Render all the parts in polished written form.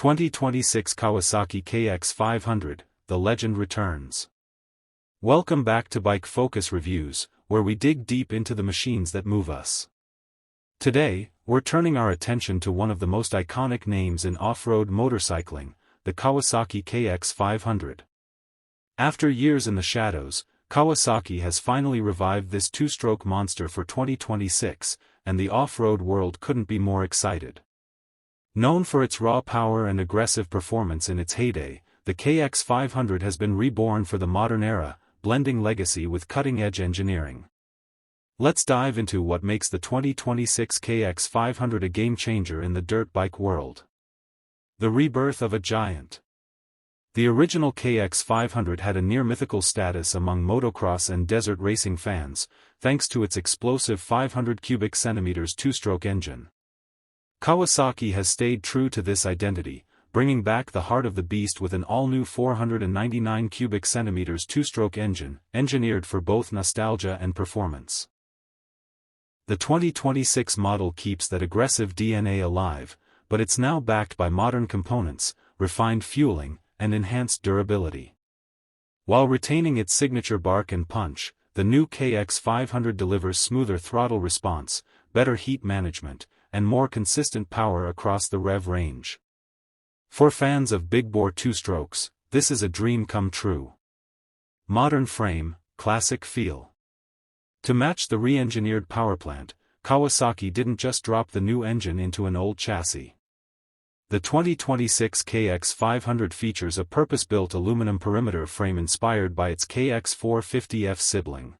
2026 Kawasaki KX500, the legend returns. Welcome back to Bike Focus Reviews, where we dig deep into the machines that move us. Today, we're turning our attention to one of the most iconic names in off-road motorcycling, the Kawasaki KX500. After years in the shadows, Kawasaki has finally revived this two-stroke monster for 2026, and the off-road world couldn't be more excited. Known for its raw power and aggressive performance in its heyday, the KX500 has been reborn for the modern era, blending legacy with cutting-edge engineering. Let's dive into what makes the 2026 KX500 a game-changer in the dirt bike world. The rebirth of a giant. The original KX500 had a near-mythical status among motocross and desert racing fans, thanks to its explosive 500 cubic centimeters two-stroke engine. Kawasaki has stayed true to this identity, bringing back the heart of the beast with an all-new 499 cubic centimeters two-stroke engine, engineered for both nostalgia and performance. The 2026 model keeps that aggressive DNA alive, but it's now backed by modern components, refined fueling, and enhanced durability. While retaining its signature bark and punch, the new KX500 delivers smoother throttle response, better heat management, and more consistent power across the rev range. For fans of big-bore two-strokes, this is a dream come true. Modern frame, classic feel. To match the re-engineered powerplant, Kawasaki didn't just drop the new engine into an old chassis. The 2026 KX500 features a purpose-built aluminum perimeter frame inspired by its KX450F sibling.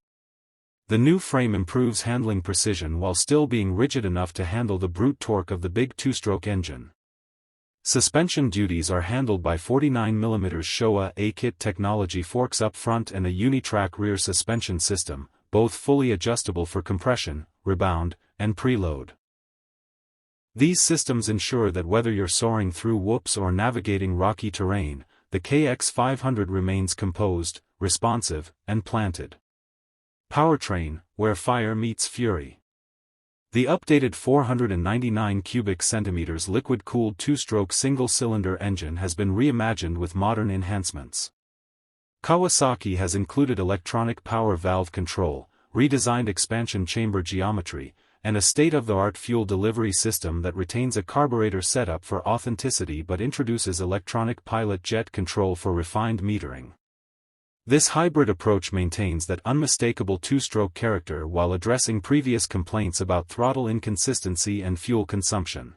The new frame improves handling precision while still being rigid enough to handle the brute torque of the big two-stroke engine. Suspension duties are handled by 49mm Showa A-Kit technology forks up front and a Unitrack rear suspension system, both fully adjustable for compression, rebound, and preload. These systems ensure that whether you're soaring through whoops or navigating rocky terrain, the KX500 remains composed, responsive, and planted. Powertrain, where fire meets fury. The updated 499 cubic centimeters liquid-cooled two-stroke single-cylinder engine has been reimagined with modern enhancements. Kawasaki has included electronic power valve control, redesigned expansion chamber geometry, and a state-of-the-art fuel delivery system that retains a carburetor setup for authenticity but introduces electronic pilot jet control for refined metering. This hybrid approach maintains that unmistakable two-stroke character while addressing previous complaints about throttle inconsistency and fuel consumption.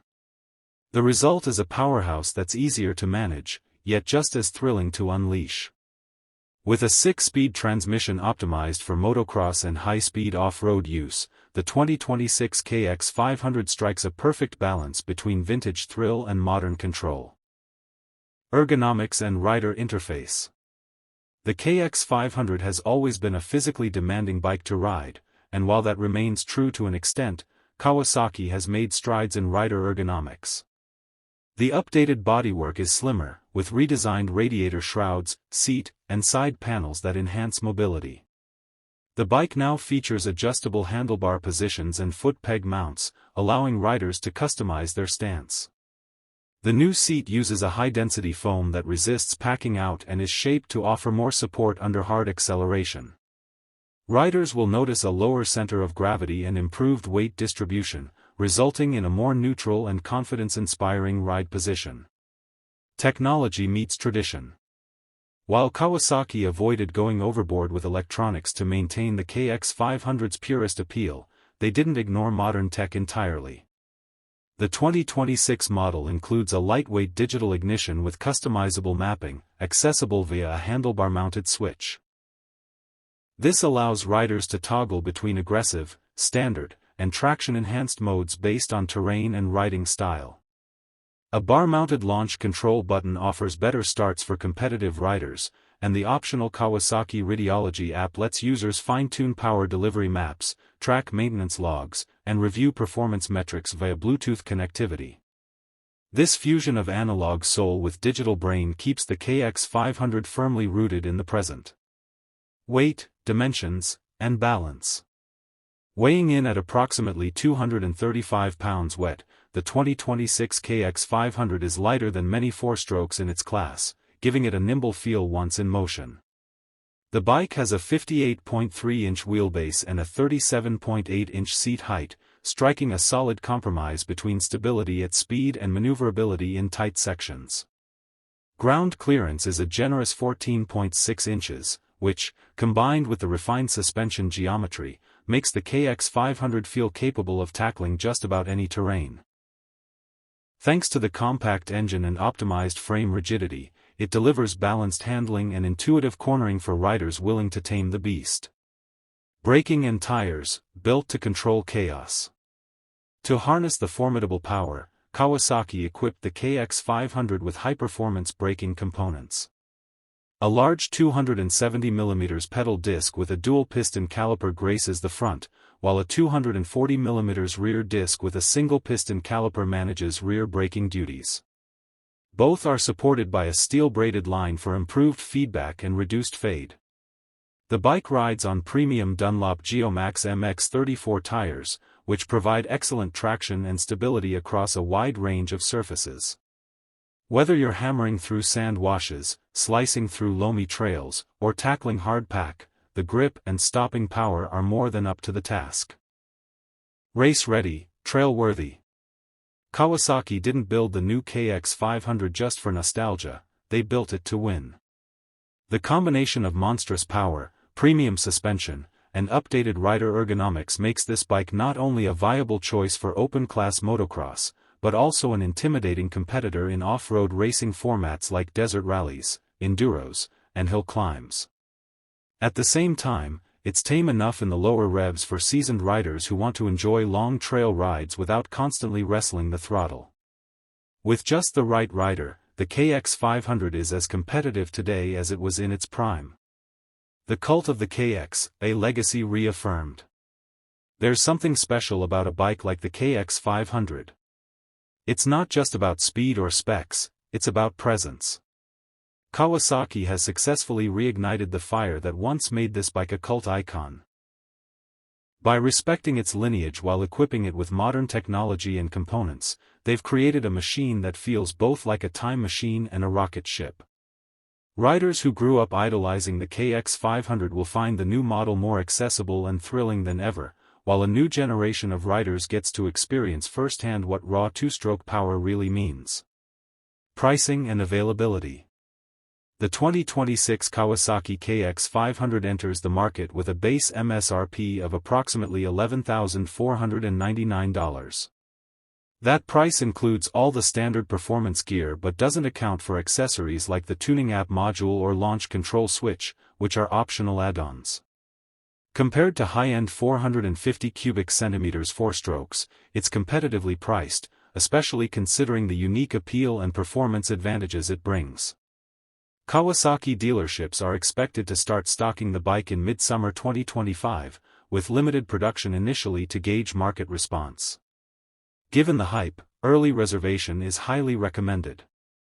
The result is a powerhouse that's easier to manage, yet just as thrilling to unleash. With a 6-speed transmission optimized for motocross and high-speed off-road use, the 2026 KX500 strikes a perfect balance between vintage thrill and modern control. Ergonomics and rider interface. The KX500 has always been a physically demanding bike to ride, and while that remains true to an extent, Kawasaki has made strides in rider ergonomics. The updated bodywork is slimmer, with redesigned radiator shrouds, seat, and side panels that enhance mobility. The bike now features adjustable handlebar positions and foot peg mounts, allowing riders to customize their stance. The new seat uses a high-density foam that resists packing out and is shaped to offer more support under hard acceleration. Riders will notice a lower center of gravity and improved weight distribution, resulting in a more neutral and confidence-inspiring ride position. Technology meets tradition. While Kawasaki avoided going overboard with electronics to maintain the KX500's purest appeal, they didn't ignore modern tech entirely. The 2026 model includes a lightweight digital ignition with customizable mapping, accessible via a handlebar-mounted switch. This allows riders to toggle between aggressive, standard, and traction-enhanced modes based on terrain and riding style. A bar-mounted launch control button offers better starts for competitive riders, and the optional Kawasaki Radiology app lets users fine-tune power delivery maps, track maintenance logs, and review performance metrics via Bluetooth connectivity. This fusion of analog soul with digital brain keeps the KX500 firmly rooted in the present. Weight, dimensions, and balance. Weighing in at approximately 235 pounds wet, the 2026 KX500 is lighter than many four-strokes in its class, giving it a nimble feel once in motion. The bike has a 58.3-inch wheelbase and a 37.8-inch seat height, striking a solid compromise between stability at speed and maneuverability in tight sections. Ground clearance is a generous 14.6 inches, which, combined with the refined suspension geometry, makes the KX500 feel capable of tackling just about any terrain. Thanks to the compact engine and optimized frame rigidity, it delivers balanced handling and intuitive cornering for riders willing to tame the beast. Braking and tires, built to control chaos. To harness the formidable power, Kawasaki equipped the KX500 with high-performance braking components. A large 270mm pedal disc with a dual-piston caliper graces the front, while a 240mm rear disc with a single-piston caliper manages rear braking duties. Both are supported by a steel-braided line for improved feedback and reduced fade. The bike rides on premium Dunlop Geomax MX34 tires, which provide excellent traction and stability across a wide range of surfaces. Whether you're hammering through sand washes, slicing through loamy trails, or tackling hard pack, the grip and stopping power are more than up to the task. Race-ready, trail-worthy. Kawasaki didn't build the new KX500 just for nostalgia, they built it to win. The combination of monstrous power, premium suspension, and updated rider ergonomics makes this bike not only a viable choice for open-class motocross, but also an intimidating competitor in off-road racing formats like desert rallies, enduros, and hill climbs. At the same time, it's tame enough in the lower revs for seasoned riders who want to enjoy long trail rides without constantly wrestling the throttle. With just the right rider, the KX500 is as competitive today as it was in its prime. The cult of the KX, a legacy reaffirmed. There's something special about a bike like the KX500. It's not just about speed or specs, it's about presence. Kawasaki has successfully reignited the fire that once made this bike a cult icon. By respecting its lineage while equipping it with modern technology and components, they've created a machine that feels both like a time machine and a rocket ship. Riders who grew up idolizing the KX500 will find the new model more accessible and thrilling than ever, while a new generation of riders gets to experience firsthand what raw two-stroke power really means. Pricing and availability. The 2026 Kawasaki KX500 enters the market with a base MSRP of approximately $11,499. That price includes all the standard performance gear but doesn't account for accessories like the tuning app module or launch control switch, which are optional add-ons. Compared to high-end 450 cubic centimeters four-strokes, it's competitively priced, especially considering the unique appeal and performance advantages it brings. Kawasaki dealerships are expected to start stocking the bike in mid-summer 2025, with limited production initially to gauge market response. Given the hype, early reservation is highly recommended.